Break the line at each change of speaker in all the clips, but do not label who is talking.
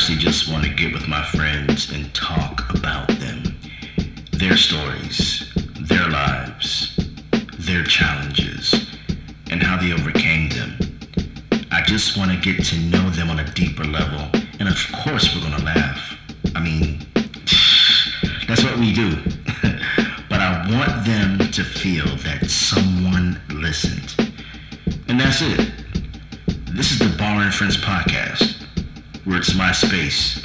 honestly just want to get with my friends and talk about them, their stories, their lives, their challenges, and how they overcame them. I just want to get to know them on a deeper level, and of course we're gonna laugh. I mean, that's what we do. But I want them to feel that someone listened. And that's it. This is the Bar and Friends podcast, where it's my space,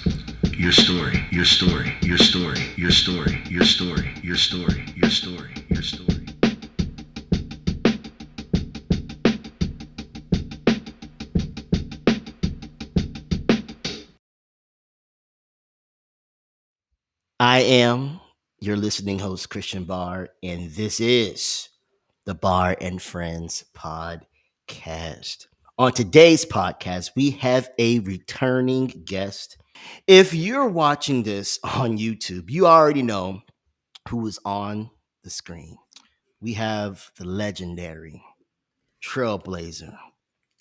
your story, your story, your story, your story, your story, your story, your story, your story.
I am your listening host, Christian Barr, and this is the Bar and Friends podcast. On today's podcast, we have a returning guest. If you're watching this on YouTube, you already know who is on the screen. We have the legendary trailblazer,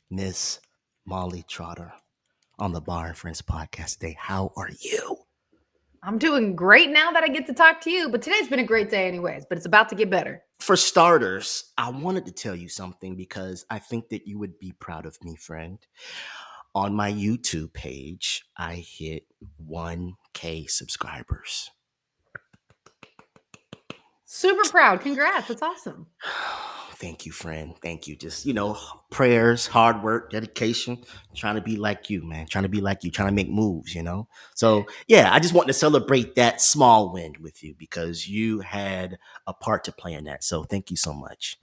Miss Molly Trotter, on the Bar and Friends podcast today. How are you?
I'm doing great now that I get to talk to you, but today's been a great day anyways, but it's about to get better.
For starters, I wanted to tell you something because I think that you would be proud of me, friend. On my YouTube page, I hit 1K subscribers.
Super proud. Congrats. That's awesome.
Thank you, friend. Thank you. Just, prayers, hard work, dedication, trying to be like you, man. Trying to be like you, trying to make moves. So, yeah, I just want to celebrate that small win with you because you had a part to play in that. So, thank you so much.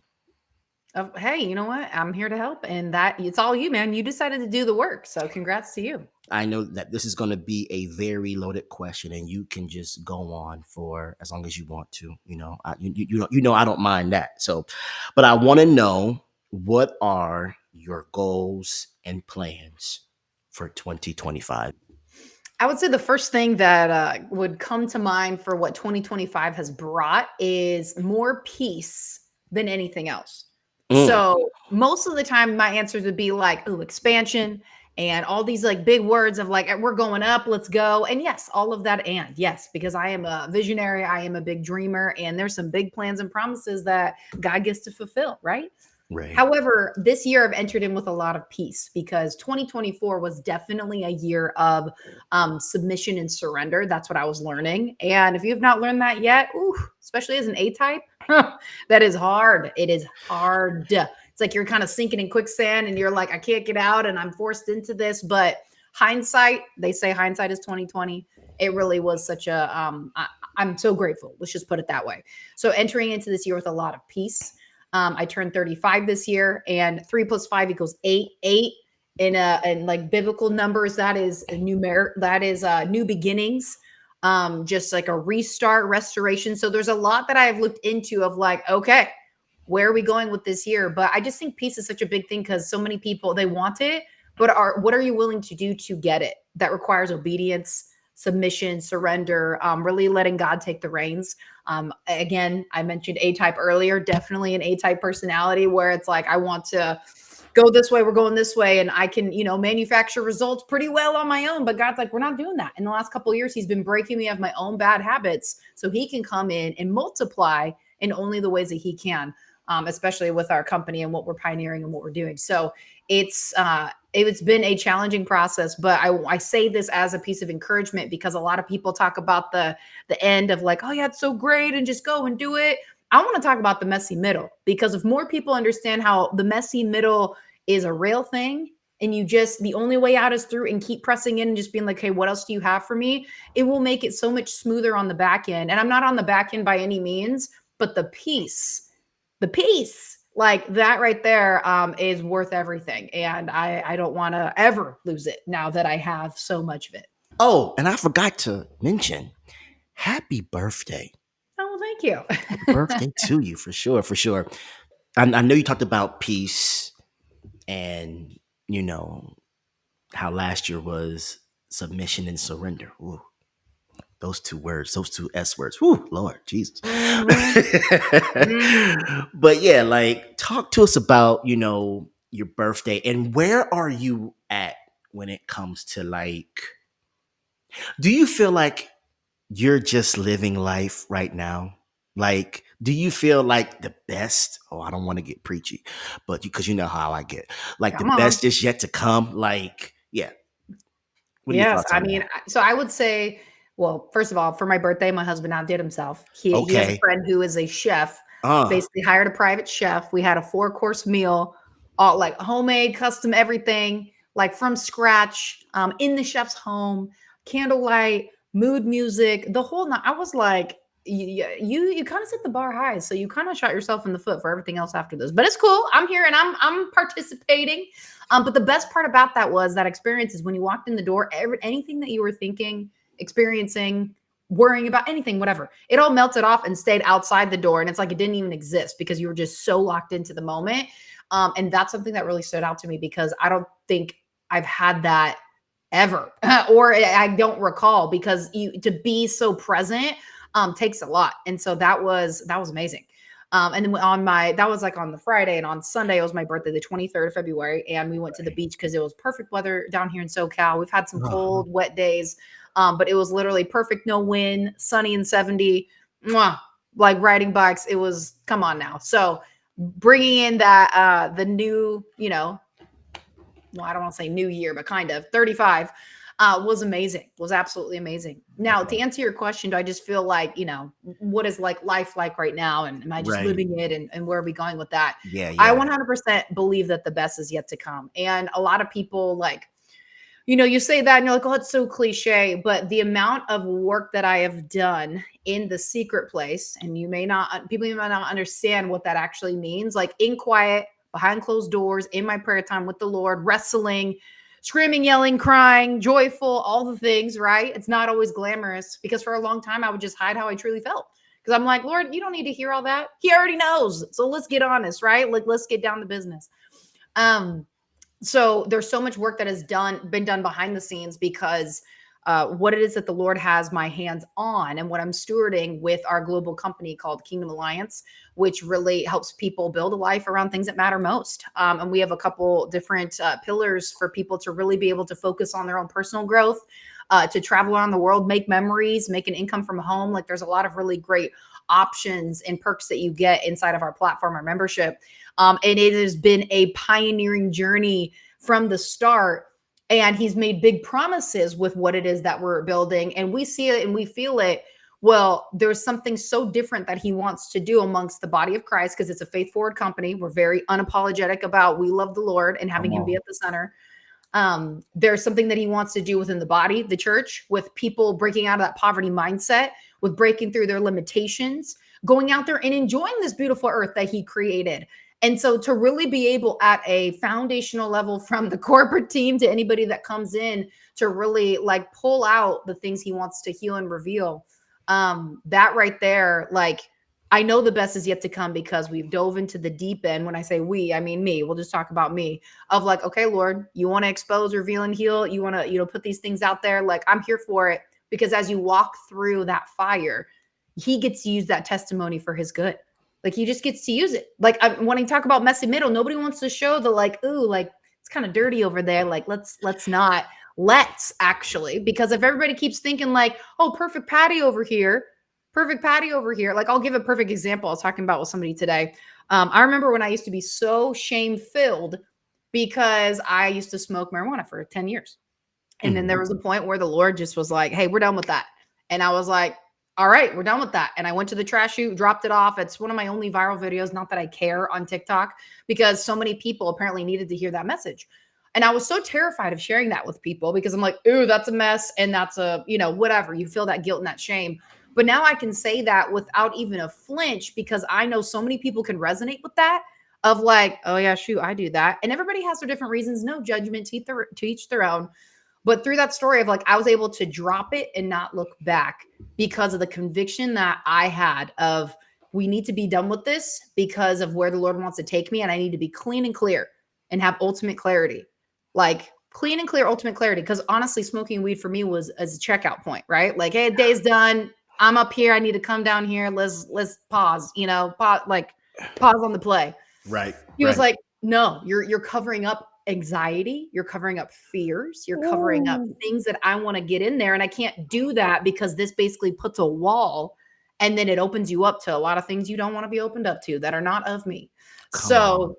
Hey, you know what? I'm here to help, and that it's all you, man. You decided to do the work, so congrats to you.
I know that this is going to be a very loaded question, and you can just go on for as long as you want to. I don't mind that. So, but I want to know, what are your goals and plans for 2025?
I would say the first thing that would come to mind for what 2025 has brought is more peace than anything else.
Mm,
So most of the time, my answers would be like, "Oh, expansion," and all these like big words of like, "We're going up, let's go." And yes, all of that, and yes, because I am a visionary, I am a big dreamer, and there's some big plans and promises that God gets to fulfill, right?
right.
However, this year I've entered in with a lot of peace because 2024 was definitely a year of submission and surrender. That's what I was learning. And if you have not learned that yet, ooh, especially as an A type, that is hard. It is hard. It's like you're kind of sinking in quicksand and you're like, I can't get out and I'm forced into this. But hindsight, they say hindsight is 2020. It really was such a I'm so grateful. Let's just put it that way. So entering into this year with a lot of peace. I turned 35 this year, and 3 + 5 = 8. 8 in like biblical numbers, that is a numeric, that is new beginnings, just like a restart, restoration. So there's a lot that I have looked into of like, okay, where are we going with this year? But I just think peace is such a big thing because so many people they want it, but what are you willing to do to get it? That requires obedience, submission, surrender, really letting God take the reins. Again, I mentioned A type earlier, definitely an A type personality where it's like, I want to go this way, we're going this way, and I can, manufacture results pretty well on my own. But God's like, we're not doing that. In the last couple of years, He's been breaking me of my own bad habits so He can come in and multiply in only the ways that He can. Especially with our company and what we're pioneering and what we're doing. So it's been a challenging process, but I say this as a piece of encouragement because a lot of people talk about the end of like, oh yeah, it's so great and just go and do it. I want to talk about the messy middle because if more people understand how the messy middle is a real thing and you just the only way out is through and keep pressing in and just being like, hey, what else do you have for me? It will make it so much smoother on the back end. And I'm not on the back end by any means, but the peace like that right there is worth everything, and I don't want to ever lose it now that I have so much of it.
Oh, and I forgot to mention, happy birthday.
Oh, thank you.
Happy birthday to you, for sure, for sure. I know you talked about peace and, you know, how last year was submission and surrender. Ooh, those two words, those two S words. Whoo, Lord Jesus.
Mhm. Mhm.
But yeah, like, talk to us about, your birthday and where are you at when it comes to like Do you feel like you're just living life right now? Like, do you feel like the best? Oh, I don't want to get preachy, but because you know how I get. Like the
Come on.
best is yet to come. Like, yeah. What are your
Yes,
thoughts
I
on
mean,
that?
so I would say, well, first of all, for my birthday, my husband outdid himself. He has a
Okay.
friend who is a chef,
Uh,
basically hired a private chef. We had a 4-course meal, all like homemade, custom everything, like from scratch, in the chef's home, candlelight, mood music, the whole night. I was like, you kind of set the bar high, so you kind of shot yourself in the foot for everything else after this. But it's cool. I'm here and I'm participating. But the best part about that was that experience is when you walked in the door, anything that you were thinking, experiencing, worrying about anything, whatever, it all melted off and stayed outside the door. And it's like it didn't even exist because you were just so locked into the moment. And that's something that really stood out to me because I don't think I've had that ever, or I don't recall because you to be so present takes a lot. And so that was amazing. And then on my that was like on the Friday, and on Sunday it was my birthday, the 23rd of February, and we went to the beach because it was perfect weather down here in SoCal. We've had some
uh,
cold, wet days, but it was literally perfect, no wind, sunny and 70. Mwah, like riding bikes. It was come on now. So bringing in that the new, well, I don't want to say new year, but kind of 35 was amazing, was absolutely amazing. Now, to answer your question, do I just feel like, what is like life like right now? And am I just
right.
living it? And where are we going with that?
Yeah,
I
yeah.
100% believe that the best is yet to come. And a lot of people like, you say that and you're like, oh, it's so cliche, but the amount of work that I have done in the secret place, and people may not understand what that actually means, like in quiet, behind closed doors, in my prayer time with the Lord, wrestling, screaming, yelling, crying, joyful, all the things, right? It's not always glamorous because for a long time I would just hide how I truly felt. Because I'm like, Lord, you don't need to hear all that. He already knows. So let's get honest, right? Like, let's get down to business. Um, so there's so much work that has been done behind the scenes because what it is that the Lord has my hands on and what I'm stewarding with our global company called Kingdom Alliance, which really helps people build a life around things that matter most. And we have a couple different pillars for people to really be able to focus on their own personal growth, to travel around the world, make memories, make an income from home. Like there's a lot of really great options and perks that you get inside of our platform, our membership. And it has been a pioneering journey from the start. And he's made big promises with what it is that we're building. And we see it and we feel it. Well, there's something so different that he wants to do amongst the body of Christ because it's a faith forward company. We're very unapologetic about we love the Lord and having
Come
him be
on.
at the center. There's something that he wants to do within the body, the church, with people breaking out of that poverty mindset, with breaking through their limitations, going out there and enjoying this beautiful earth that he created. And so to really be able at a foundational level from the corporate team to anybody that comes in to really like pull out the things he wants to heal and reveal, that right there, like I know the best is yet to come because we've dove into the deep end. When I say we, I mean me. We'll just talk about me of like, okay, Lord, you want to expose, reveal, and heal. You want to, put these things out there. Like I'm here for it because as you walk through that fire, he gets to use that testimony for his good. Like he just gets to use it. Like when I talk about messy middle, nobody wants to show the like, ooh, like it's kind of dirty over there. Like let's not. Let's actually, because if everybody keeps thinking like, oh, perfect patty over here, perfect patty over here. Like I'll give a perfect example. I was talking about with somebody today. I remember when I used to be so shame filled because I used to smoke marijuana for 10 years. And then there
Mhm.
was a point where the Lord just was like, hey, we're done with that. And I was like, all right, we're done with that. And I went to the trash chute, dropped it off. It's one of my only viral videos. Not that I care on TikTok because so many people apparently needed to hear that message. And I was so terrified of sharing that with people because I'm like, ooh, that's a mess. And that's a, whatever. You feel that guilt and that shame. But now I can say that without even a flinch because I know so many people can resonate with that of like, oh yeah, shoot, I do that. And everybody has their different reasons. No judgment to each their own. But through that story of like, I was able to drop it and not look back because of the conviction that I had of we need to be done with this because of where the Lord wants to take me. And I need to be clean and clear and have ultimate clarity, like clean and clear, ultimate clarity. Because honestly, smoking weed for me was as a checkout point, right? Like, hey, day's done. I'm up here. I need to come down here. Let's pause, pause on the play.
Right,
He was
right.
like, no, you're covering up anxiety, you're covering up fears, you're covering up things that I want to get in there. And I can't do that because this basically puts a wall and then it opens you up to a lot of things you don't want to be opened up to that are not of me.
Come on.
So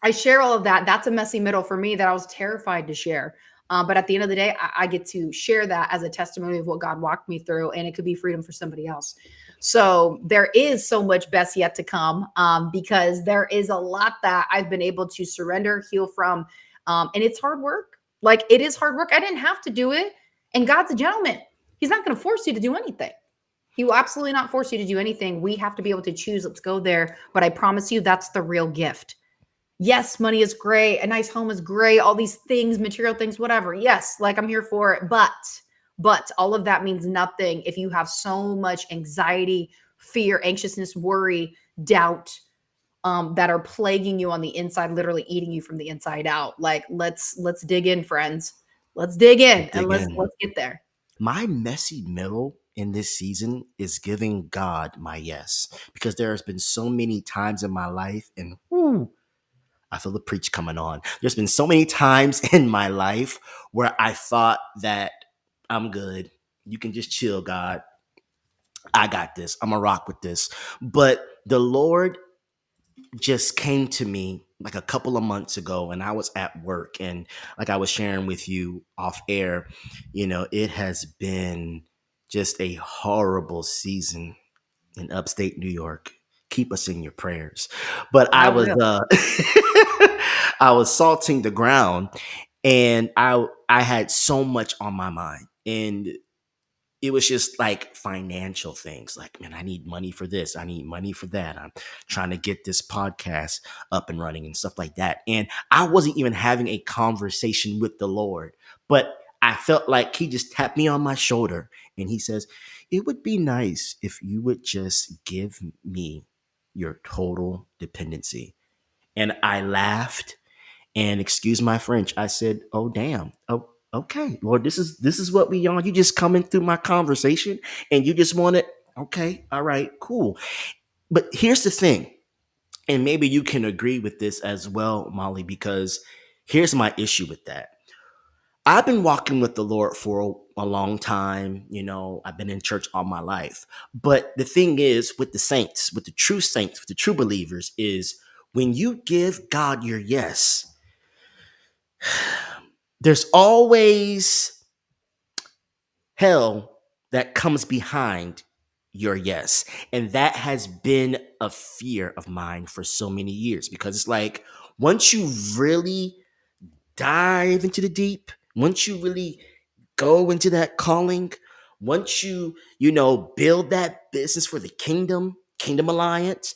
I share all of that. That's a messy middle for me that I was terrified to share. But at the end of the day, I get to share that as a testimony of what God walked me through, and it could be freedom for somebody else. So there is so much best yet to come, because there is a lot that I've been able to surrender, heal from, and it's hard work. Like, it is hard work. I didn't have to do it, and God's a gentleman. He's not going to force you to do anything. He will absolutely not force you to do anything. We have to be able to choose. Let's go there. But I promise you, that's the real gift. Yes, money is great. A nice home is great. All these things, material things, whatever. Yes, like, I'm here for it. But all of that means nothing if you have so much anxiety, fear, anxiousness, worry, doubt, that are plaguing you on the inside, literally eating you from the inside out. Like, let's dig in, friends. Let's dig in and
Dig in.
let's get there.
My messy middle in this season is giving God my yes, because there has been so many times in my life, and I feel the preach coming on. There's been so many times in my life where I thought that I'm good. You can just chill, God. I got this. I'm going to rock with this. But the Lord just came to me like a couple of months ago, and I was at work, and like I was sharing with you off air, it has been just a horrible season in upstate New York. Keep us in your prayers. But I
I
was
will.
I was salting the ground, and I had so much on my mind, and it was just like financial things. Like, man, I need money for this. I need money for that. I'm trying to get this podcast up and running and stuff like that. And I wasn't even having a conversation with the Lord, but I felt like he just tapped me on my shoulder and he says, it would be nice if you would just give me your total dependency. And I laughed, and excuse my French, I said, "Oh damn, oh okay, Lord, this is what we on. You just coming through my conversation, and you just want it. Okay, all right, cool." But here's the thing, and maybe you can agree with this as well, Molly, because here's my issue with that. I've been walking with the Lord for a long time. I've been in church all my life. But the thing is, with the saints, with the true saints, with the true believers, is when you give God your yes, there's always hell that comes behind your yes. And that has been a fear of mine for so many years, because it's like, once you really dive into the deep, once you really go into that calling, once you build that business for the kingdom alliance,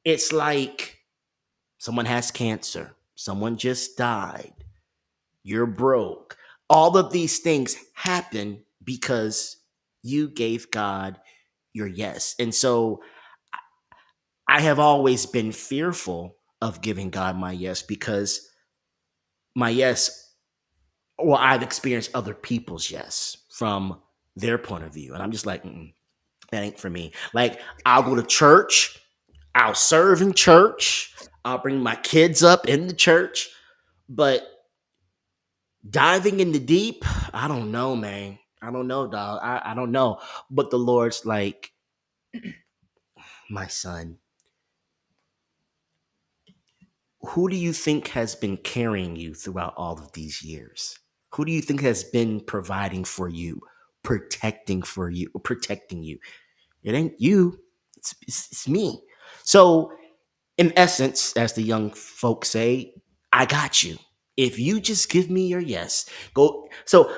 it's like someone has cancer, someone just died, you're broke. All of these things happen because you gave God your yes. And so I have always been fearful of giving God my yes, because my yes, well, I've experienced other people's yes from their point of view. And I'm just like, that ain't for me. Like, I'll go to church, I'll serve in church, I'll bring my kids up in the church, but diving in the deep, I don't know, man. I don't know, dog. I don't know. But the Lord's like, my son, who do you think has been carrying you throughout all of these years? Who do you think has been providing for you, protecting you? It ain't you. It's me. So, in essence, as the young folks say, I got you. If you just give me your yes, go. So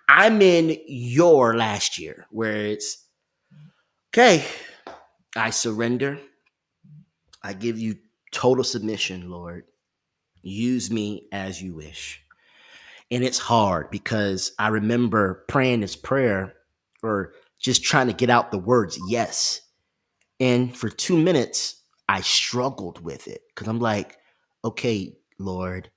I'm in your last year where it's okay. I surrender. I give you total submission, Lord. Use me as you wish. And it's hard because I remember praying this prayer, or just trying to get out the words yes. And for 2 minutes, I struggled with it because I'm like, okay, Lord,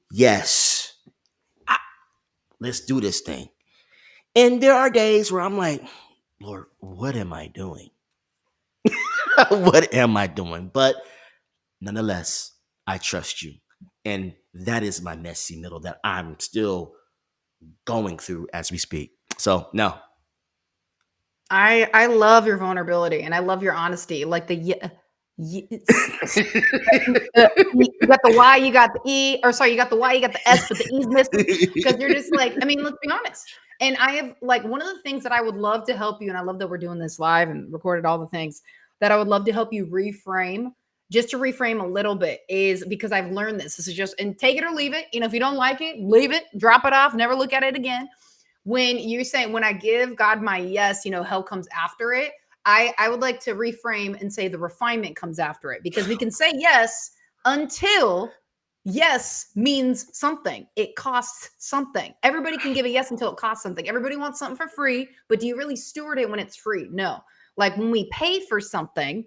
yes, let's do this thing. And there are days where I'm like, Lord, what am I doing? What am I doing? But nonetheless, I trust you. And that is my messy middle that I'm still going through as we speak. So, no.
I love your vulnerability and I love your honesty. Like you got the Y, you got the E, or sorry, you got the Y, you got the S, but the E's missing because you're just like, I mean, let's be honest. And I have like one of the things that I would love to help you, and I love that we're doing this live and recorded all the things that I would love to help you reframe, just to reframe a little bit, is because I've learned this. This is just, and take it or leave it. You know, if you don't like it, leave it, drop it off, never look at it again. When you're saying, when I give God my yes, you know, hell comes after it. I would like to reframe and say the refinement comes after it, because we can say yes until yes means something. It costs something. Everybody can give a yes until it costs something. Everybody wants something for free, but do you really steward it when it's free? No. Like when we pay for something,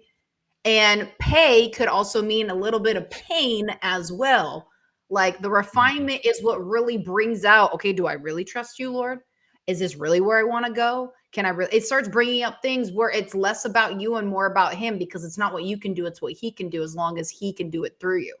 and pay could also mean a little bit of pain as well. Like the refinement is what really brings out, okay, do I really trust you, Lord? Is this really where I want to go? Can I really? It starts bringing up things where it's less about you and more about him, because it's not what you can do, it's what he can do, as long as he can do it through you.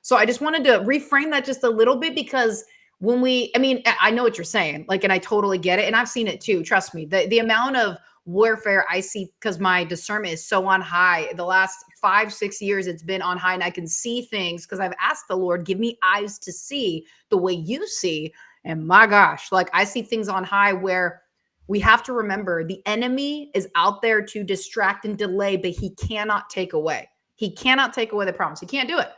So I just wanted to reframe that just a little bit, because when I mean, I know what you're saying, like, and I totally get it. And I've seen it too. Trust me, the amount of warfare I see, because my discernment is so on high. The last 5-6 years, it's been on high, and I can see things because I've asked the Lord, give me eyes to see the way you see. And my gosh, like I see things on high where we have to remember the enemy is out there to distract and delay, but he cannot take away. He cannot take away the promise. He can't do it.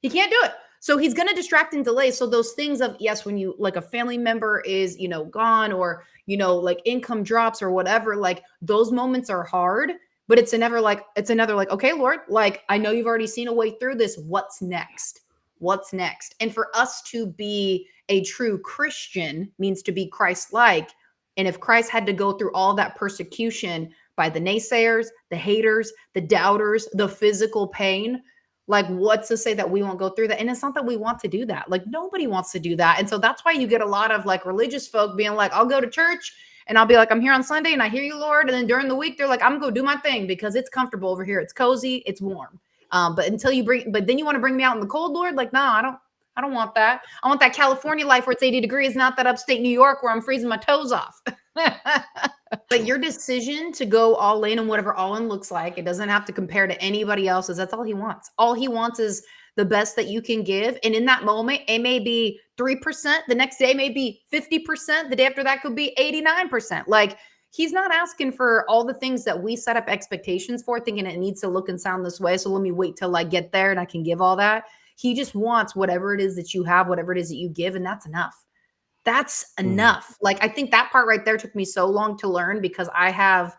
He can't do it. So he's going to distract and delay. So those things of, yes, when you like a family member is, you know, gone, or, you know, like income drops or whatever, like those moments are hard, but it's another like, okay, Lord, like I know you've already seen a way through this. What's next? What's next? And for us to be a true Christian means to be Christ-like. And if Christ had to go through all that persecution by the naysayers, the haters, the doubters, the physical pain, like what's to say that we won't go through that? And it's not that we want to do that. Like nobody wants to do that. And so that's why you get a lot of like religious folk being like, I'll go to church and I'll be like, I'm here on Sunday and I hear you, Lord. And then during the week, they're like, I'm going to do my thing because it's comfortable over here. It's cozy. It's warm. But then you want to bring me out in the cold, Lord? Like, no, I don't want that. I want that California life where it's 80 degrees, not that upstate New York where I'm freezing my toes off. But your decision to go all in, and whatever all in looks like, it doesn't have to compare to anybody else's. That's all he wants. All he wants is the best that you can give. And in that moment, it may be 3%. The next day may be 50%. The day after that could be 89%. Like he's not asking for all the things that we set up expectations for, thinking it needs to look and sound this way. So let me wait till I get there and I can give all that. He just wants whatever it is that you have, whatever it is that you give. And that's enough. That's enough. Like I think that part right there took me so long to learn, because I have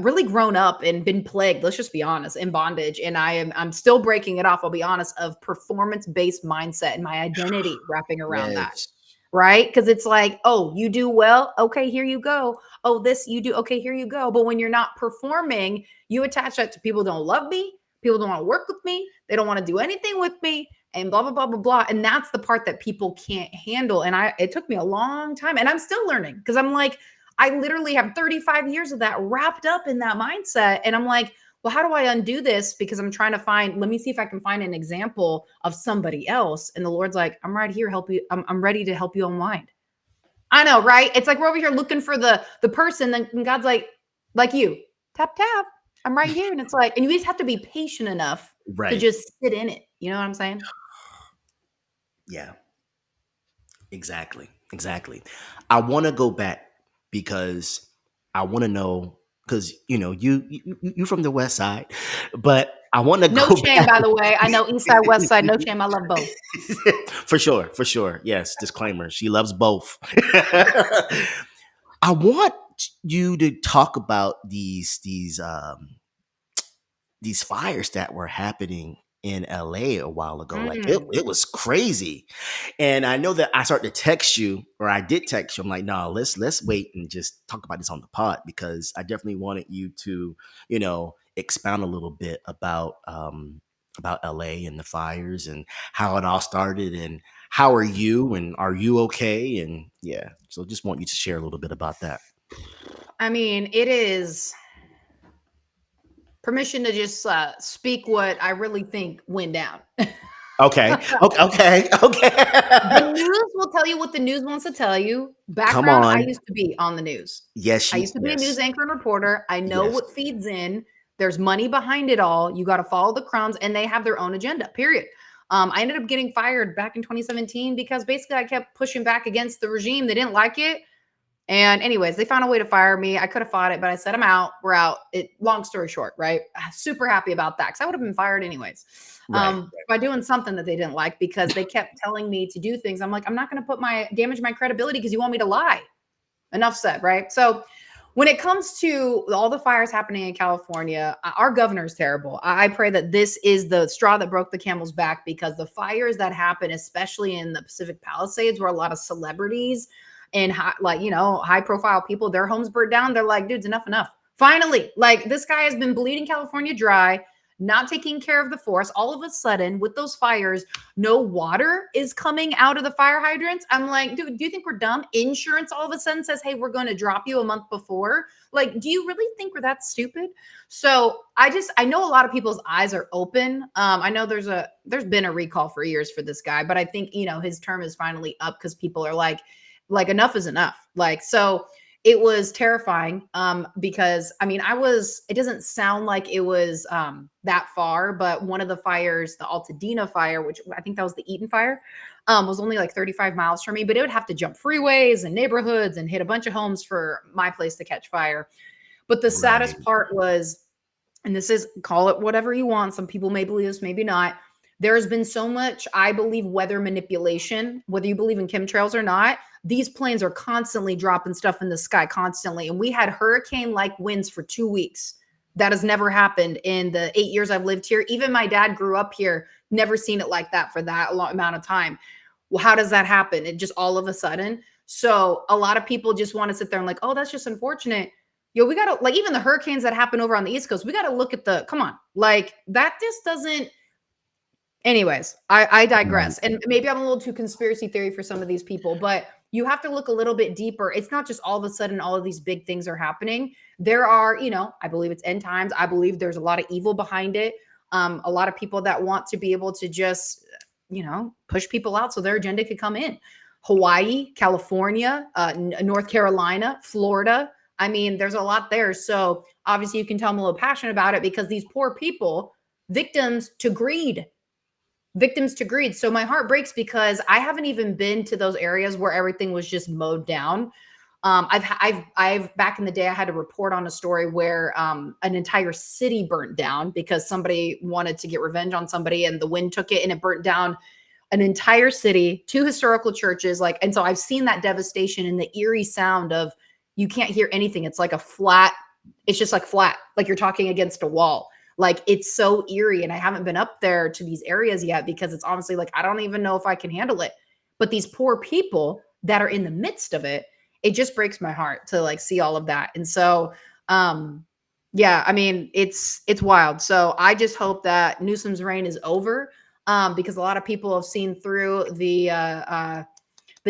really grown up and been plagued, let's just be honest, in bondage. And I'm still breaking it off, I'll be honest, of performance-based mindset and my identity wrapping around that.
Yes.
Right? Because it's like, oh, you do well. Okay, here you go. Oh, this you do. Okay, here you go. But when you're not performing, you attach that to people don't love me. People don't want to work with me. They don't want to do anything with me, and blah, blah, blah, blah, blah. And that's the part that people can't handle. And it took me a long time, and I'm still learning, because I'm like, I literally have 35 years of that wrapped up in that mindset. And I'm like, well, how do I undo this? Because I'm trying to let me see if I can find an example of somebody else. And the Lord's like, I'm right here, help you. I'm ready to help you unwind. I know, right? It's like we're over here looking for the person, then God's like you, tap, tap. I'm right here. And it's like, and you just have to be patient enough to just sit in it. You know what I'm saying?
Yeah, exactly. Exactly. I want to go back because I want to know, because you from the West Side, but I want to
No
go
shame,
back.
by the way. I know East Side, West Side, no shame. I love both.
For sure, for sure. Yes, disclaimer. She loves both. I want you to talk about these fires that were happening in LA a while ago. Like it was crazy. And I know that I started to text you, or I did text you. I'm like, no, let's wait and just talk about this on the pod, because I definitely wanted you to, expound a little bit about LA and the fires and how it all started, and how are you, and are you okay? And yeah, so just want you to share a little bit about that.
I mean, it is. permission to just speak what I really think went down.
Okay. Okay. Okay.
The
Okay.
news will tell you what the news wants to tell you.
Come
Background, I
on.
used to be on the news.
Yes,
I used to be a news
yes.
anchor and reporter. I know
Yes.
what feeds in. There's money behind it all. You got to follow the crumbs, and they have their own agenda, period. I ended up getting fired back in 2017 because basically I kept pushing back against the regime. They didn't like it. And anyways, they found a way to fire me. I could have fought it, but I said, I'm out. We're out. Long story short, right? Super happy about that because I would have been fired anyways
Right.
by doing something that they didn't like because they kept telling me to do things. I'm like, I'm not going to damage my credibility because you want me to lie. Enough said, right? So when it comes to all the fires happening in California, our governor is terrible. I pray that this is the straw that broke the camel's back because the fires that happen, especially in the Pacific Palisades, where a lot of celebrities and high profile people, their homes burnt down. They're like, dudes, enough. Finally, like this guy has been bleeding California dry, not taking care of the forest. All of a sudden, with those fires, no water is coming out of the fire hydrants. I'm like, dude, do you think we're dumb? Insurance all of a sudden says, hey, we're going to drop you a month before. Like, do you really think we're that stupid? So I know a lot of people's eyes are open. I know there's been a recall for years for this guy, but I think, his term is finally up because people are like enough is enough. Like, so it was terrifying because it doesn't sound like it was that far, but one of the fires, the Altadena fire, which I think that was the Eaton fire, was only like 35 miles from me, but it would have to jump freeways and neighborhoods and hit a bunch of homes for my place to catch fire. But the
Right.
saddest part was, and this is, call it whatever you want. Some people may believe this, maybe not. There has been so much, I believe, weather manipulation, whether you believe in chemtrails or not. These planes are constantly dropping stuff in the sky constantly. And we had hurricane-like winds for 2 weeks. That has never happened in the 8 years I've lived here. Even my dad grew up here, never seen it like that for that long amount of time. Well, how does that happen? It just all of a sudden. So a lot of people just want to sit there and like, oh, that's just unfortunate. Yo, we got to, like, even the hurricanes that happen over on the East Coast, we got to look at come on, like that just doesn't. Anyways, I
Right.
digress. And maybe I'm a little too conspiracy theory for some of these people, but you have to look a little bit deeper. It's not just all of a sudden all of these big things are happening. There are, I believe it's end times. I believe there's a lot of evil behind it. A lot of people that want to be able to just, push people out so their agenda could come in. Hawaii, California, North Carolina, Florida. I mean, there's a lot there. So obviously you can tell I'm a little passionate about it because these poor people, victims to greed. So my heart breaks because I haven't even been to those areas where everything was just mowed down. I've back in the day, I had to report on a story where an entire city burnt down because somebody wanted to get revenge on somebody and the wind took it and it burnt down an entire city, 2 historical churches. And so I've seen that devastation and the eerie sound of you can't hear anything. It's like it's just like flat, like you're talking against a wall. Like it's so eerie. And I haven't been up there to these areas yet because it's honestly like, I don't even know if I can handle it. But these poor people that are in the midst of it, it just breaks my heart to like see all of that. And so, yeah, I mean, it's wild. So I just hope that Newsom's reign is over because a lot of people have seen through the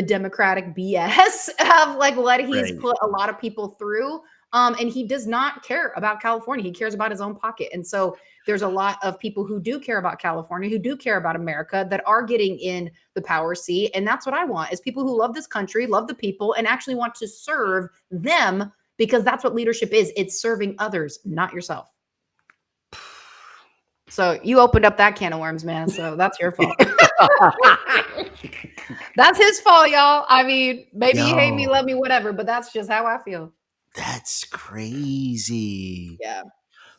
Democratic BS of like what he's
Right.
put a lot of people through. And he does not care about California. He cares about his own pocket. And so there's a lot of people who do care about California, who do care about America, that are getting in the power seat. And that's what I want is people who love this country, love the people, and actually want to serve them because that's what leadership is. It's serving others, not yourself. So you opened up that can of worms, man. So that's your fault. That's his fault, y'all. I mean, maybe you hate me,
Yo,
love me, whatever, but that's just how I feel.
that's crazy.
Yeah.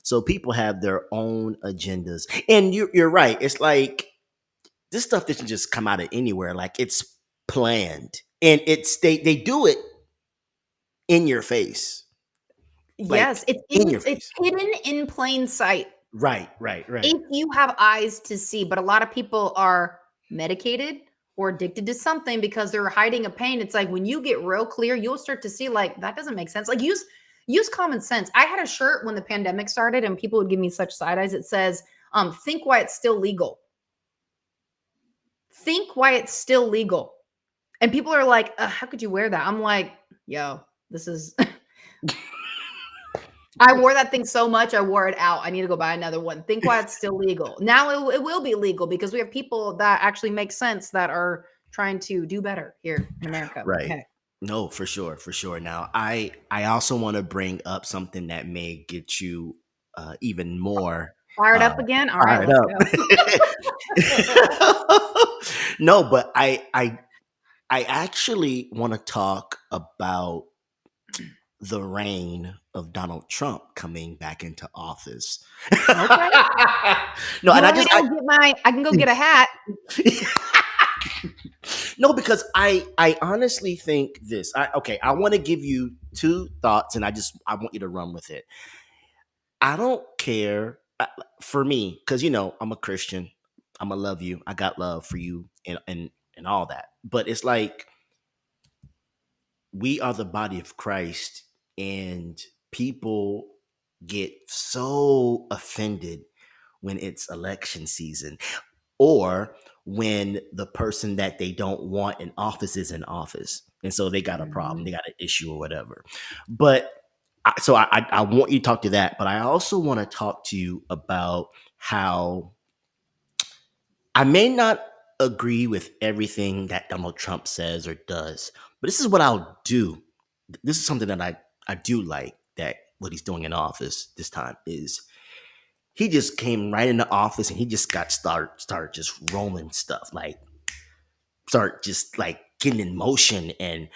So people have their own agendas. And you're right. It's like this stuff doesn't just come out of anywhere. Like it's planned. And they do it in your face. Like
Yes,
in your
it's
face.
hidden in plain sight
Right, right, right.
if you have eyes to see. But a lot of people are medicated or addicted to something because they're hiding a pain. It's like when you get real clear, you'll start to see like that doesn't make sense. Like use common sense. I had a shirt when the pandemic started and people would give me such side eyes. It says, think why it's still legal. Think why it's still legal. And people are like, how could you wear that? I'm like, yo, this is I wore that thing so much, I wore it out. I need to go buy another one. Think why it's still legal. Now it will be legal because we have people that actually make sense that are trying to do better here in America.
Right.
Okay.
No, for sure, for sure. Now, I also want to bring up something that may get you even more
Fired
uh,
up again? All right,
fired
let's
up.
go.
No, but I actually want to talk about the reign of Donald Trump coming back into office.
Okay.
No,
You
and
want me to go get I can go get a hat.
no, because I honestly think this. I want to give you two thoughts, and I want you to run with it. I don't care for me because I'm a Christian. I'm gonna love you. I got love for you, and all that. But it's like we are the body of Christ, and people get so offended when it's election season or when the person that they don't want in office is in office. And so they got a problem, they
Mhm.
got an issue or whatever. But I want you to talk to that, but I also want to talk to you about how I may not agree with everything that Donald Trump says or does, but this is what I'll do. This is something that I do like that what he's doing in office this time is he just came right into office and he just got started just rolling stuff like start just like getting in motion and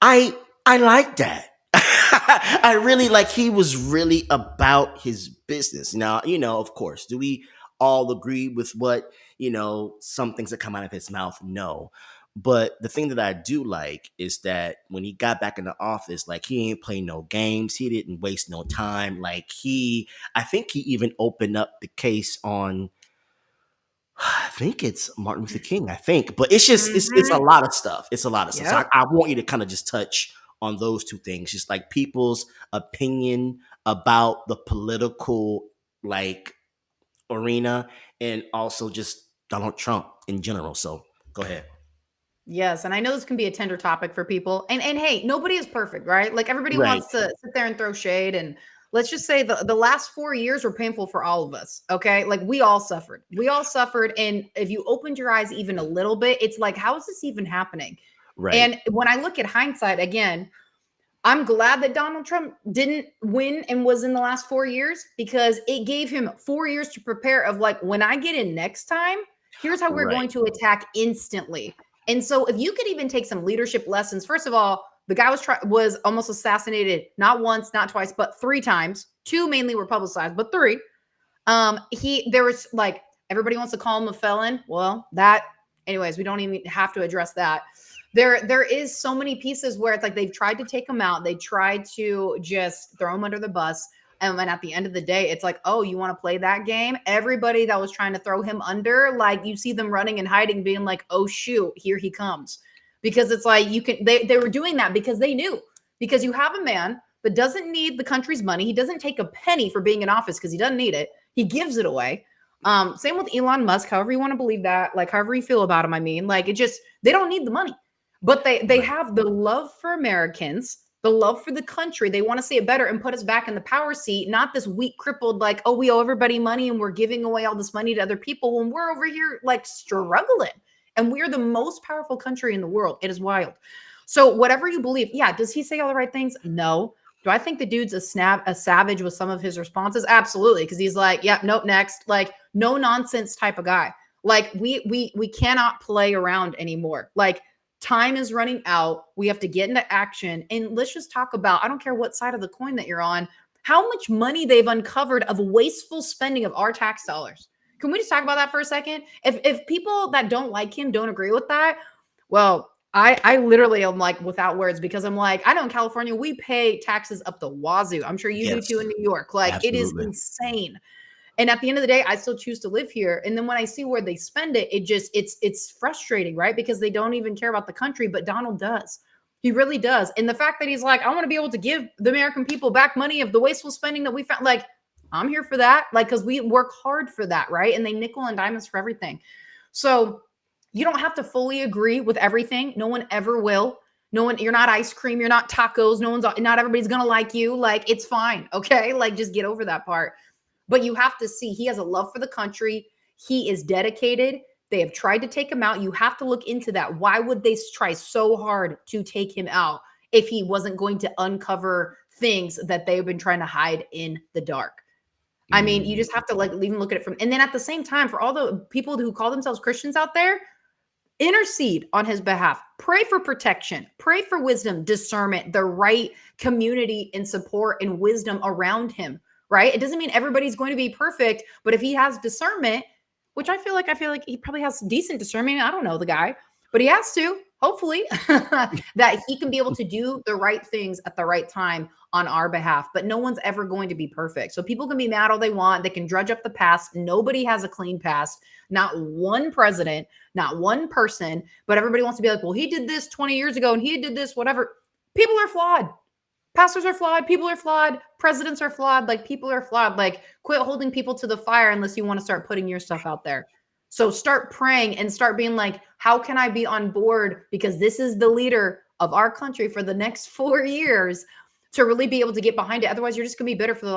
I I like that. I really like he was really about his business. Now, of course, do we all agree with what, some things that come out of his mouth? No. But the thing that I do like is that when he got back in the office, like he ain't playing no games. He didn't waste no time. I think he even opened up the case on I think it's Martin Luther King, I think. But it's a
Mhm.
lot of stuff. It's a lot of stuff. So
Yep.
I want you to kind of just touch on those two things, just like people's opinion about the political like arena and also just Donald Trump in general. So go ahead.
Yes, and I know this can be a tender topic for people. And hey, nobody is perfect, right? Like everybody
Right.
wants to sit there and throw shade. And let's just say the last 4 years were painful for all of us. Okay. Like we all suffered. We all suffered. And if you opened your eyes even a little bit, it's like, how is this even happening?
Right.
And when I look at hindsight again, I'm glad that Donald Trump didn't win and was in the last 4 years because it gave him 4 years to prepare of like when I get in next time, here's how we're
Right.
going to attack instantly. And so if you could even take some leadership lessons, first of all, the guy was almost assassinated not once, not twice, but 3 times. Two mainly were publicized, but three. There was like everybody wants to call him a felon. Well, that anyways, we don't even have to address that. There is so many pieces where it's like they've tried to take him out. They tried to just throw him under the bus. And then at the end of the day, it's like, oh, you want to play that game? Everybody that was trying to throw him under, like you see them running and hiding, being like, oh shoot, here he comes. Because it's like they were doing that because they knew. Because you have a man that doesn't need the country's money. He doesn't take a penny for being in office because he doesn't need it. He gives it away. Same with Elon Musk, however you want to believe that, like however you feel about him. I mean, like it just they don't need the money. But they
Right.
have the love for Americans, the love for the country. They want to see it better and put us back in the power seat, not this weak, crippled, like, oh, we owe everybody money and we're giving away all this money to other people when we're over here like struggling. And we're the most powerful country in the world. It is wild. So whatever you believe, yeah, does he say all the right things? No. Do I think the dude's a savage with some of his responses? Absolutely, because he's like, yeah, nope, next, like no nonsense type of guy. Like we cannot play around anymore. Like time is running out. We have to get into action. And let's just talk about, I don't care what side of the coin that you're on, how much money they've uncovered of wasteful spending of our tax dollars. Can we just talk about that for a second? If people that don't like him don't agree with that, well, I literally am like without words because I'm like, I know in California we pay taxes up the wazoo. I'm sure you do
Yes.
too in New York. Like it is
Absolutely.
insane. And at the end of the day, I still choose to live here. And then when I see where they spend it, it's frustrating, right? Because they don't even care about the country, but Donald does. He really does. And the fact that he's like, I want to be able to give the American people back money of the wasteful spending that we found, like, I'm here for that. Like, because we work hard for that, right? And they nickel and dime us for everything. So you don't have to fully agree with everything. No one ever will. No one, you're not ice cream, you're not tacos, not everybody's gonna like you. Like, it's fine, okay? Like, just get over that part. But you have to see he has a love for the country. He is dedicated. They have tried to take him out. You have to look into that. Why would they try so hard to take him out if he wasn't going to uncover things that they've been trying to hide in the dark? I mean, you just have to like even look at it from, and then at the same time, for all the people who call themselves Christians out there, intercede on his behalf, pray for protection, pray for wisdom, discernment, the right community and support and wisdom around him, right? It doesn't mean everybody's going to be perfect, but if he has discernment, which I feel like he probably has decent discernment. I don't know the guy, but he has to, hopefully, that he can be able to do the right things at the right time on our behalf. But no one's ever going to be perfect. So people can be mad all they want. They can drudge up the past. Nobody has a clean past. Not one president, not one person, but everybody wants to be like, well, he did this 20 years ago and he did this, whatever. People are flawed. Pastors are flawed. People are flawed. Presidents are flawed. Like, people are flawed. Like, quit holding people to the fire unless you want to start putting your stuff out there. So start praying and start being like, how can I be on board? Because this is the leader of our country for the next 4 years, to really be able to get behind it. Otherwise, you're just going to be bitter for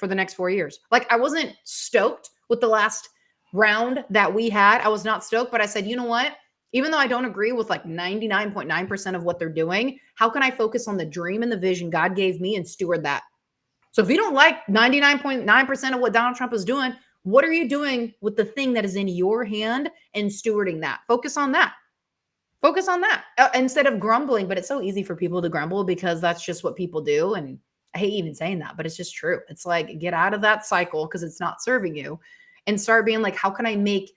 the next 4 years. Like, I wasn't stoked with the last round that we had. I was not stoked, but I said, you know what? Even though I don't agree with like 99.9% of what they're doing, how can I focus on the dream and the vision God gave me and steward that? So if you don't like 99.9% of what Donald Trump is doing, what are you doing with the thing that is in your hand and stewarding that? Focus on that. Focus on that instead of grumbling. But it's so easy for people to grumble because that's just what people do. And I hate even saying that, but it's just true. It's like, get out of that cycle because it's not serving you, and start being like, how can I make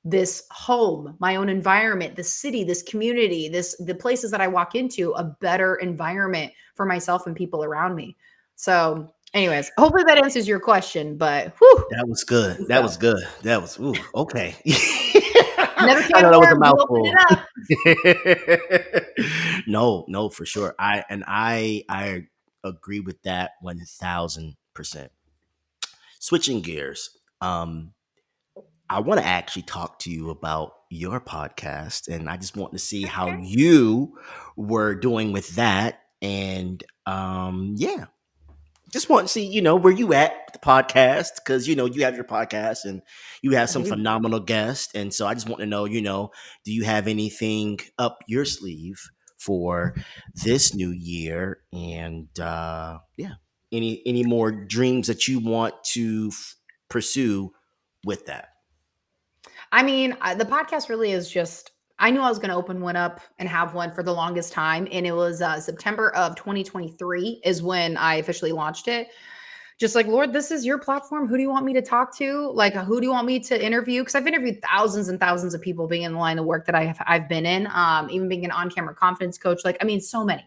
this home, my own environment, this city, this community, the places that I walk into a better environment for myself and people around me. So anyways, hopefully that answers your question, but whew,
That was good.
let's
That
go.
was good. That was okay.
Another
I
can
know
of
that was a
worms, you opened
mouthful.
it up.
No, for sure. I agree with that 1000%. Switching gears, I want to actually talk to you about your podcast, and I just want to see how
Okay.
you were doing with that. And yeah, just want to see, where you at with the podcast, because you have your podcast and you have
I
some
do.
phenomenal guests, and so I just want to know, do you have anything up your sleeve for this new year? And yeah, any more dreams that you want to pursue with that?
I mean, the podcast really is just, I knew I was going to open one up and have one for the longest time. And it was September of 2023 is when I officially launched it. Just like, Lord, this is your platform. Who do you want me to talk to? Like, who do you want me to interview? Because I've interviewed thousands and thousands of people being in the line of work that I've been in, even being an on-camera confidence coach. Like, I mean, so many.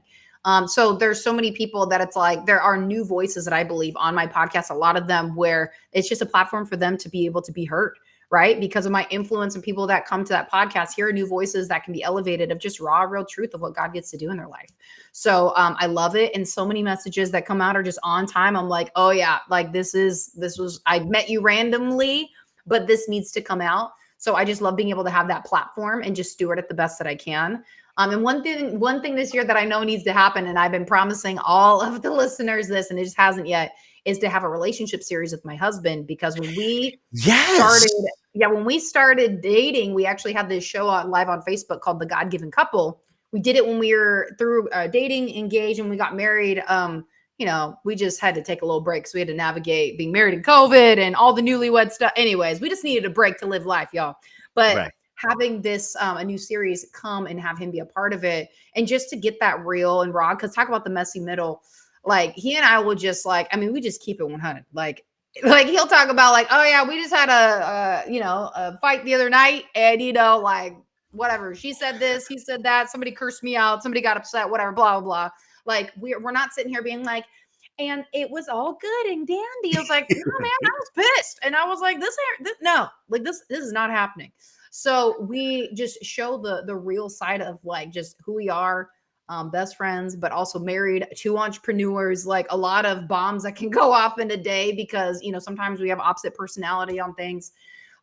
So there's so many people that it's like there are new voices that I believe on my podcast, a lot of them where it's just a platform for them to be able to be heard, right? Because of my influence and people that come to that podcast, here are new voices that can be elevated of just raw, real truth of what God gets to do in their life. So I love it. And so many messages that come out are just on time. I'm like, oh yeah, like I met you randomly, but this needs to come out. So I just love being able to have that platform and just steward it the best that I can. And one thing this year that I know needs to happen, and I've been promising all of the listeners this, and it just hasn't yet, is to have a relationship series with my husband. Because when we
Yes.
started, when we started dating, we actually had this show live on Facebook called The God-Given Couple. We did it when we were through dating, engaged, and we got married. We just had to take a little break because we had to navigate being married in COVID and all the newlywed stuff. Anyways, we just needed a break to live life, y'all. But
Right.
having this a new series come and have him be a part of it, and just to get that real and raw, because talk about the messy middle, like he and I will just we just keep it 100. Like he'll talk about like, oh yeah, we just had a fight the other night, and like whatever, she said this, he said that, somebody cursed me out, somebody got upset, whatever, blah blah blah. Like we're not sitting here being like, and it was all good and dandy. I was like, no man, I was pissed, and I was like, no, like this is not happening. So we just show the real side of like just who we are, best friends, but also married, two entrepreneurs, like a lot of bombs that can go off in a day because, sometimes we have opposite personality on things,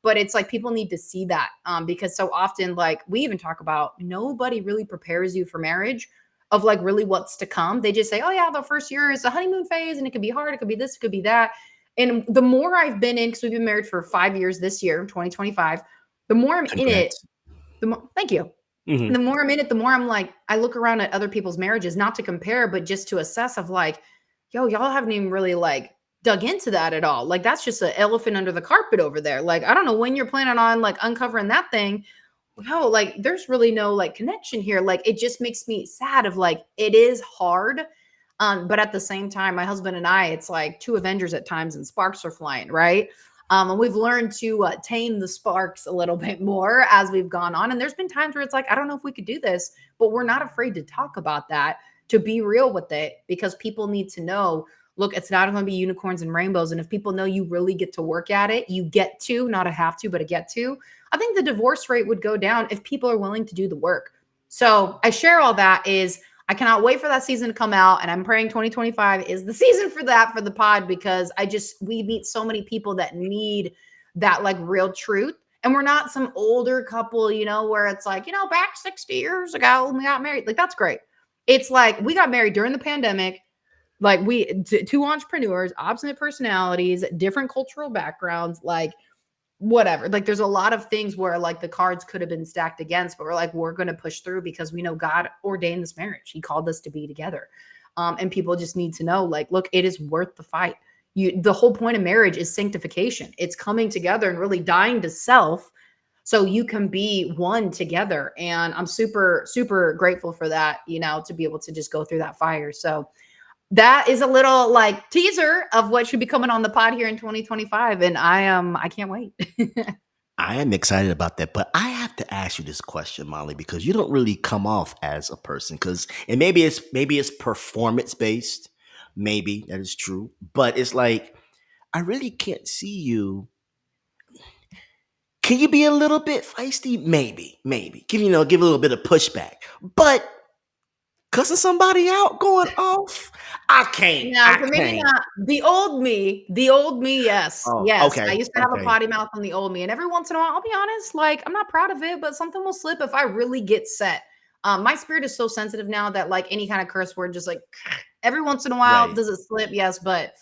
but it's like people need to see that because so often, like we even talk about, nobody really prepares you for marriage of like really what's to come. They just say, oh yeah, the first year is a honeymoon phase and it could be hard, it could be this, it could be that. And the more I've been in, because we've been married for 5 years this year, 2025, the more I'm in it,
Congrats.
the more, thank you.
Hmm.
The more I'm in it, the more I'm like, I look around at other people's marriages, not to compare, but just to assess of like, yo, y'all haven't even really like dug into that at all. Like that's just an elephant under the carpet over there. Like, I don't know when you're planning on like uncovering that thing. No, like there's really no like connection here. Like it just makes me sad of like it is hard. But at the same time, my husband and I, it's like two Avengers at times and sparks are flying, right? And we've learned to tame the sparks a little bit more as we've gone on. And there's been times where it's like, I don't know if we could do this, but we're not afraid to talk about that, to be real with it, because people need to know, look, it's not going to be unicorns and rainbows. And if people know you really get to work at it, you get to, not a have to, but a get to. I think the divorce rate would go down if people are willing to do the work. So I share all that is I cannot wait for that season to come out. And I'm praying 2025 is the season for that for the pod, because we meet so many people that need that like real truth. And we're not some older couple, where it's like, back 60 years ago when we got married. Like, that's great. It's like we got married during the pandemic. Like two entrepreneurs, opposite personalities, different cultural backgrounds, like whatever. Like there's a lot of things where like the cards could have been stacked against, but we're like, we're going to push through because we know God ordained this marriage. He called us to be together. And people just need to know, like, look, it is worth the fight. The whole point of marriage is sanctification. It's coming together and really dying to self so you can be one together. And I'm super, super grateful for that, to be able to just go through that fire. So that is a little like teaser of what should be coming on the pod here in 2025. And I can't wait.
I am excited about that, but I have to ask you this question, Molly, because you don't really come off as a person. And maybe it's performance based, maybe that is true, but it's like I really can't see you. Can you be a little bit feisty? Maybe give a little bit of pushback, but cussing somebody out, going off, I can't.
No,
I
so maybe
can't.
not the old me. The old me, yes.
Oh,
Yes.
okay,
I used to have a
okay,
potty mouth on the old me. And every once in a while, I'll be honest, like I'm not proud of it, but something will slip if I really get set. My spirit is so sensitive now that like any kind of curse word, just like every once in a while,
right,
does it slip? Yes, but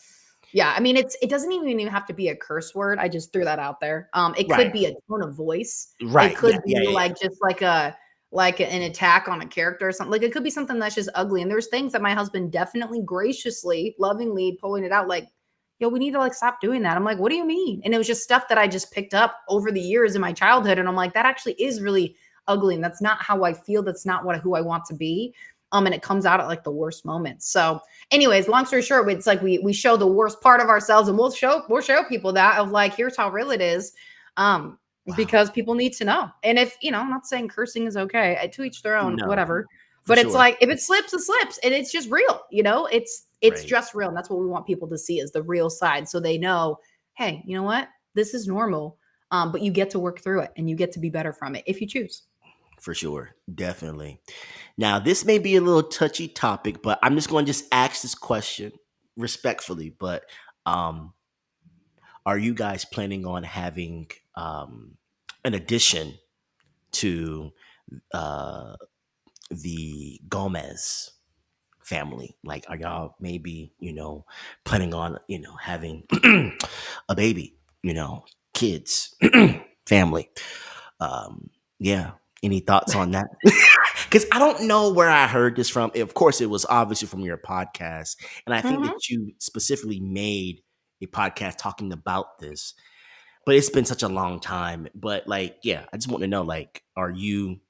yeah, I mean it doesn't even have to be a curse word. I just threw that out there. It could
right,
be a tone of voice. It
right.
could
Yeah,
be
yeah, yeah.
like just like an attack on a character or something. Like it could be something that's just ugly. And there's things that my husband definitely graciously, lovingly pulling it out like, yo, we need to like stop doing that. I'm like, what do you mean? And it was just stuff that I just picked up over the years in my childhood. And I'm like, that actually is really ugly. And that's not how I feel. That's not who I want to be. And it comes out at like the worst moments. So anyways, long story short, it's like we show the worst part of ourselves and we'll show people that of like, here's how real it is.
Wow,
Because people need to know. And if, I'm not saying cursing is okay, to each their own,
no,
whatever.
for
But it's
sure.
like if it slips, it slips. And it's just real, it's
Right,
just real. And that's what we want people to see is the real side. So they know, hey, you know what? This is normal. But you get to work through it and you get to be better from it if you choose.
for sure, definitely. Now, this may be a little touchy topic, but I'm just going to just ask this question respectfully. But um, are you guys planning on having an addition to uh, the Gomez family? Like, are y'all maybe, planning on, having a baby, kids, family? Yeah. Any thoughts on that? Because I don't know where I heard this from. Of course, it was obviously from your podcast. And I think
Mhm.
that you specifically made a podcast talking about this, but it's been such a long time. But like, yeah, I just want to know, like, how you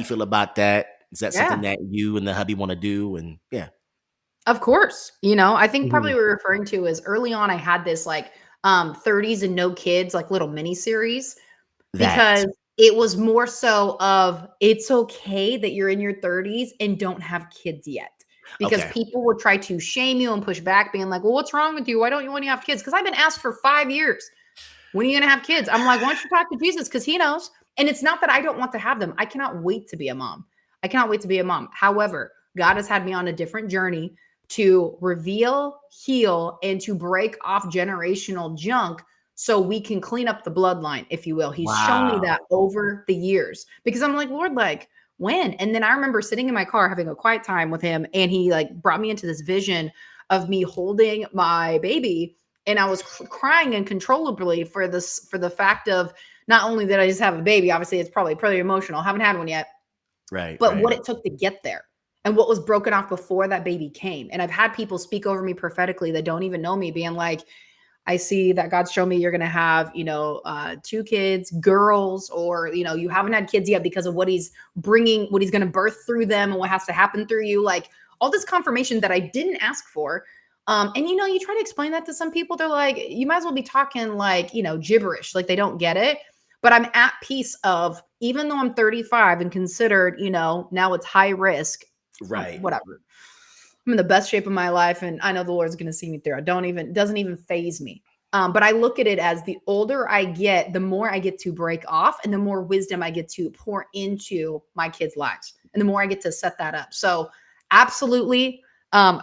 feel about that? Is that something
Yeah.
that you and the hubby want to do? And yeah,
Of course. I think probably
Mhm.
what we're referring to is early on I had this like 30s and no kids, like little mini series,
that,
because it was more so of it's okay that you're in your 30s and don't have kids yet. Because
okay,
people would try to shame you and push back, being like, well, what's wrong with you? Why don't you want to have kids? Because I've been asked for 5 years, when are you going to have kids? I'm like, why don't you talk to Jesus? Because he knows. And it's not that I don't want to have them. I cannot wait to be a mom. I cannot wait to be a mom. However, God has had me on a different journey to reveal, heal, and to break off generational junk so we can clean up the bloodline, if you will. He's shown me
wow,
that over the years because I'm like, Lord, like, when? And then I remember sitting in my car having a quiet time with him, and he like brought me into this vision of me holding my baby, and I was crying uncontrollably for the fact of not only that I just have a baby, obviously it's probably pretty emotional, haven't had one yet,
Right,
but
right.
what it took to get there and what was broken off before that baby came. And I've had people speak over me prophetically that don't even know me, being like, I see that God's shown me you're going to have, 2 kids, girls, or, you haven't had kids yet because of what he's bringing, what he's going to birth through them and what has to happen through you. Like all this confirmation that I didn't ask for. And, you try to explain that to some people. They're like, you might as well be talking like, gibberish, like they don't get it. But I'm at peace of, even though I'm 35 and considered, now it's high risk,
Right.
whatever. I'm in the best shape of my life, and I know the Lord's going to see me through. Doesn't even phase me. But I look at it as the older I get, the more I get to break off and the more wisdom I get to pour into my kids' lives and the more I get to set that up. So absolutely,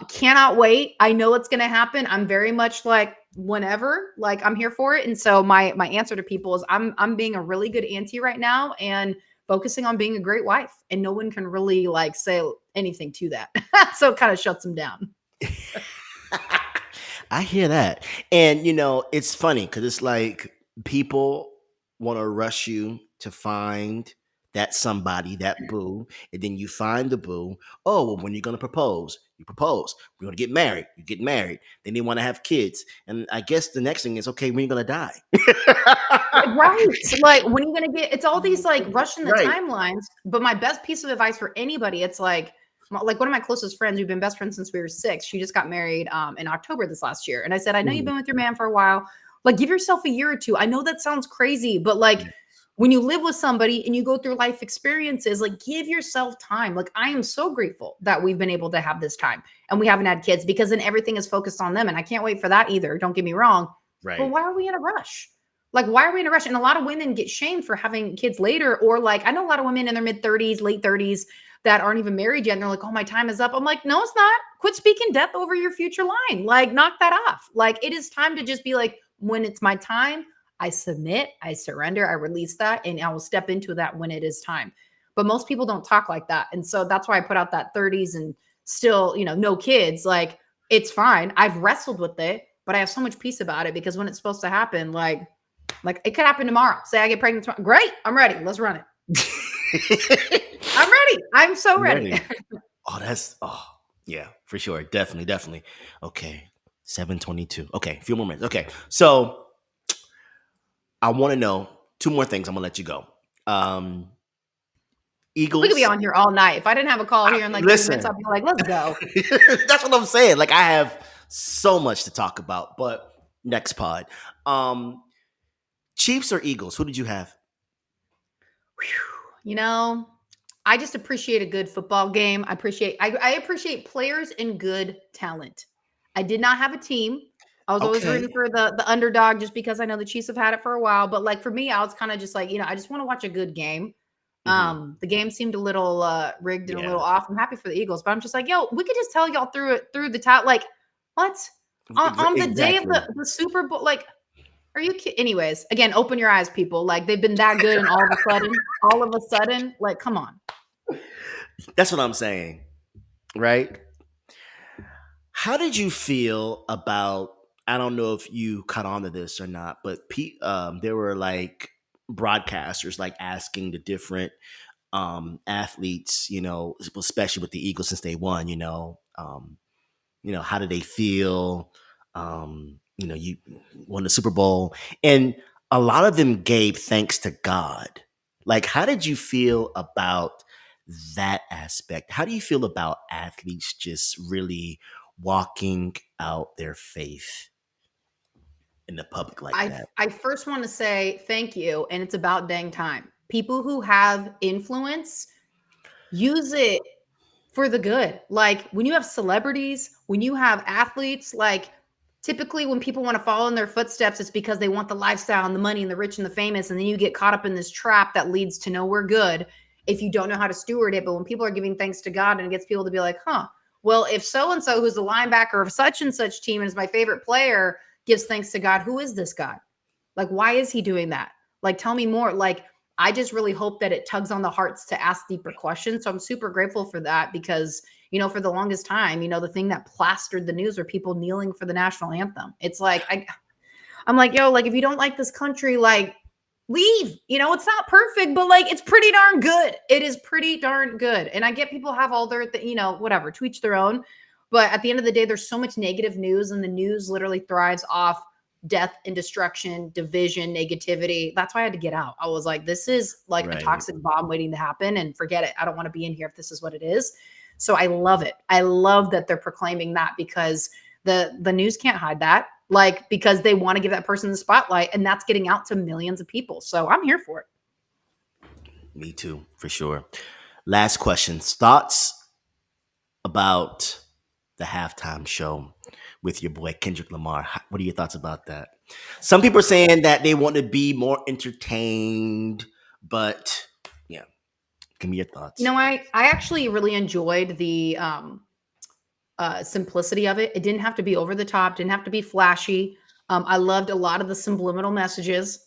cannot wait. I know it's going to happen. I'm very much like whenever, like I'm here for it. And so my answer to people is I'm being a really good auntie right now and focusing on being a great wife, and no one can really like say anything to that. So it kind of shuts them down.
I hear that. And it's funny because it's like people want to rush you to find that somebody, that boo, and then you find the boo. Oh, well, when you're gonna propose, you propose. We're gonna get married, you get married. Then they want to have kids. And I guess the next thing is, okay, when you gonna die?
Right. Like when are you gonna get, it's all these like rushing the
Right.
timelines. But my best piece of advice for anybody, it's like one of my closest friends, we've been best friends since we were 6. She just got married in October this last year. And I said, I know you've
Mhm.
been with your man for a while. Like give yourself a year or two. I know that sounds crazy, but like
Yeah.
when you live with somebody and you go through life experiences, like give yourself time. Like I am so grateful that we've been able to have this time and we haven't had kids, because then everything is focused on them. And I can't wait for that either. Don't get me wrong. But
Right.
why are we in a rush? Like, why are we in a rush? And a lot of women get shamed for having kids later, or like, I know a lot of women in their mid 30s, late 30s that aren't even married yet. And they're like, oh, my time is up. I'm like, no, it's not. Quit speaking death over your future line. Like, knock that off. Like, it is time to just be like, when it's my time, I submit, I surrender, I release that, and I will step into that when it is time. But most people don't talk like that. And so that's why I put out that 30s and still, no kids. Like, it's fine. I've wrestled with it, but I have so much peace about it, because when it's supposed to happen, like it could happen tomorrow. Say I get pregnant tomorrow. Great. I'm ready. Let's run it. I'm ready. I'm so ready.
Ready. Oh, yeah, for sure. Definitely, definitely. Okay. 7:22. Okay, a few more minutes. Okay. So I want to know 2 more things. I'm gonna let you go. Um
We could be
Eagles.
on here all night. If I didn't have a call here in like 30 minutes,
Listen.
I'd be like, let's go.
That's what I'm saying. Like I have so much to talk about, but next pod. Um Chiefs or Eagles? Who did you have?
You know, I just appreciate a good football game. I appreciate players and good talent. I did not have a team. I was always
Okay.
rooting for the underdog, just because I know the Chiefs have had it for a while. But like for me, I was kind of just like, I just want to watch a good game.
Mhm.
The game seemed a little rigged and a
Yeah.
little off. I'm happy for the Eagles, but I'm just like, yo, we could just tell y'all through the top. Like, what? On the day of
Exactly.
the Super Bowl, like, are you kidding? Anyways, again, open your eyes, people. Like they've been that good, and all of a sudden, like, come on.
That's what I'm saying. Right? How did you feel about? I don't know if you caught on to this or not, but there were like broadcasters like asking the different athletes, especially with the Eagles since they won, how do they feel? You won the Super Bowl, and a lot of them gave thanks to God. Like, how did you feel about that aspect? How do you feel about athletes just really walking out their faith in the public like
I
that?
I first want to say thank you, and it's about dang time. People who have influence, use it for the good. Like when you have celebrities, when you have athletes, like typically when people want to follow in their footsteps, it's because they want the lifestyle and the money and the rich and the famous. And then you get caught up in this trap that leads to nowhere good if you don't know how to steward it. But when people are giving thanks to God, and it gets people to be like, huh, well, if so and so, who's the linebacker of such and such team and is my favorite player, gives thanks to God, who is this God? Like, why is he doing that? Like, tell me more. Like, I just really hope that it tugs on the hearts to ask deeper questions. So I'm super grateful for that because, for the longest time, the thing that plastered the news were people kneeling for the national anthem. It's like, I'm like, yo, like, if you don't like this country, like, leave. It's not perfect, but like, it's pretty darn good. It is pretty darn good. And I get people have all their, whatever, to each their own. But at the end of the day, there's so much negative news, and the news literally thrives off death and destruction, division, negativity. That's why I had to get out. I was like, this is like a
Right.
toxic bomb waiting to happen, and forget it. I don't want to be in here if this is what it is. So I love it. I love that they're proclaiming that, because the news can't hide that, like, because they want to give that person the spotlight, and that's getting out to millions of people. So I'm here for it.
Me too, for sure. Last question. Thoughts about the halftime show with your boy Kendrick Lamar? What are your thoughts about that? Some people are saying that they want to be more entertained, but yeah, give me your thoughts.
I actually really enjoyed the simplicity of it. It didn't have to be over the top, didn't have to be flashy. I loved a lot of the subliminal messages.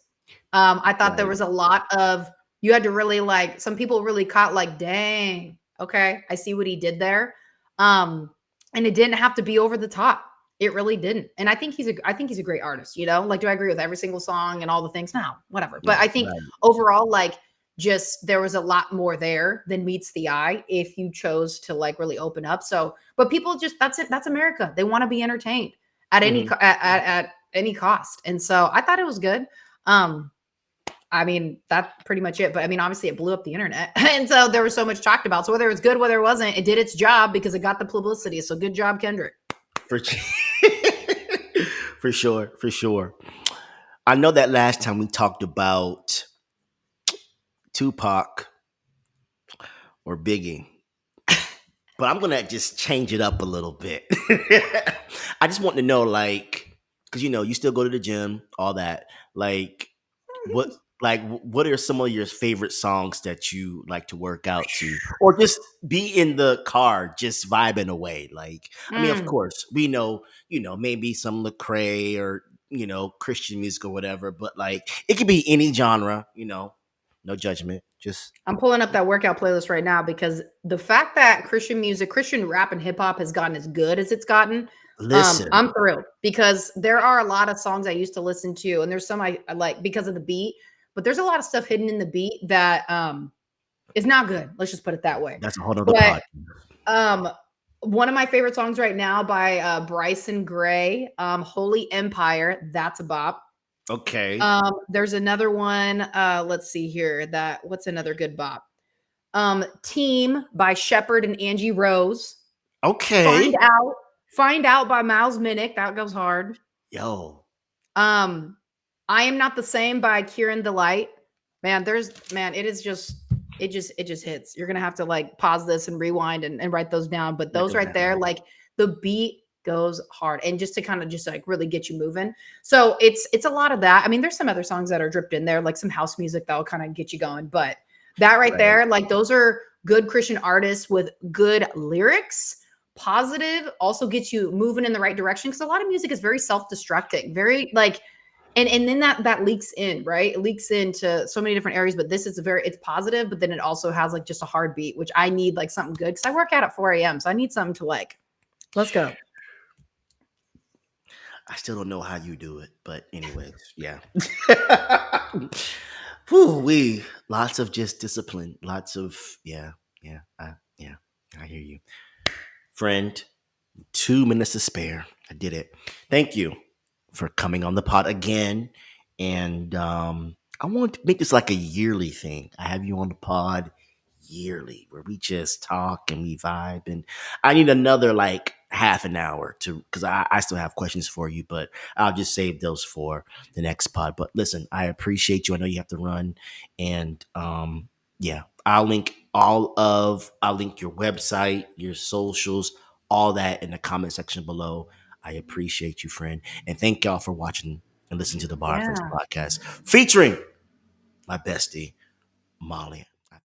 I thought there
Right.
was a lot of, you had to really, like, some people really caught, like, dang, okay, I see what he did there. And it didn't have to be over the top. It really didn't. And I think he's a great artist, Like, do I agree with every single song and all the things? No, whatever. But
Yeah,
I think
right.
overall, like, just there was a lot more there than meets the eye if you chose to, like, really open up. So, but people just, that's it. That's America. They want to be entertained at
Mhm.
at any cost. And so I thought it was good. I mean, that's pretty much it. But I mean, obviously it blew up the internet. And so there was so much talked about. So whether it was good, whether it wasn't, it did its job because it got the publicity. So good job, Kendrick.
For for sure, for sure. I know that last time we talked about Tupac or Biggie, but I'm gonna just change it up a little bit. I just want to know, like, because you still go to the gym, all that. Like, what, what are some of your favorite songs that you like to work out to, or just be in the car, just vibing away? Like, I mean, of
Mm.
course, we know, maybe some Lecrae or Christian music or whatever, but like, it could be any genre. No judgment. Just
I'm pulling up that workout playlist right now because the fact that Christian music, Christian rap and hip hop has gotten as good as it's gotten,
listen.
I'm thrilled because there are a lot of songs I used to listen to, and there's some I like because of the beat, but there's a lot of stuff hidden in the beat that is not good. Let's just put it that way.
That's a whole other
But
podcast.
um, one of my favorite songs right now by Bryson Gray, Holy Empire, that's a bop.
Okay.
There's another one. Let's see here. What's another good bop? Team by Shepherd and Angie Rose.
Okay.
Find out. Find out by Miles Minnick. That goes hard.
Yo.
Um, I Am Not the Same by Kieran Delight. It just hits. You're gonna have to like pause this and rewind and write those down. But
Write
those
those
right there,
down.
like the beat goes hard. And just to kind of just like really get you moving. So it's a lot of that. I mean, there's some other songs that are dripped in there, like some house music that'll kind of get you going. But that right
Right.
there, like those are good Christian artists with good lyrics. Positive also gets you moving in the right direction because a lot of music is very self-destructing, very like, and then that leaks in, right? It leaks into so many different areas, but this is it's positive, but then it also has like just a hard beat, which I need like something good because I work out at 4 a.m. So I need something to like, let's go.
I still don't know how you do it, but anyways, yeah. Whew, we lots of just discipline, lots of yeah. I hear you, friend. 2 minutes to spare. I did it. Thank you for coming on the pod again, and I want to make this like a yearly thing. I have you on the pod yearly where we just talk and we vibe, and I need another like half an hour to because I still have questions for you, but I'll just save those for the next pod. But listen, I appreciate you. I know you have to run, and yeah, I'll link your website, your socials, all that in the comment section below. I appreciate you, friend, and thank y'all for watching and listening to the Bar Friends
Yeah.
podcast featuring my bestie Molly.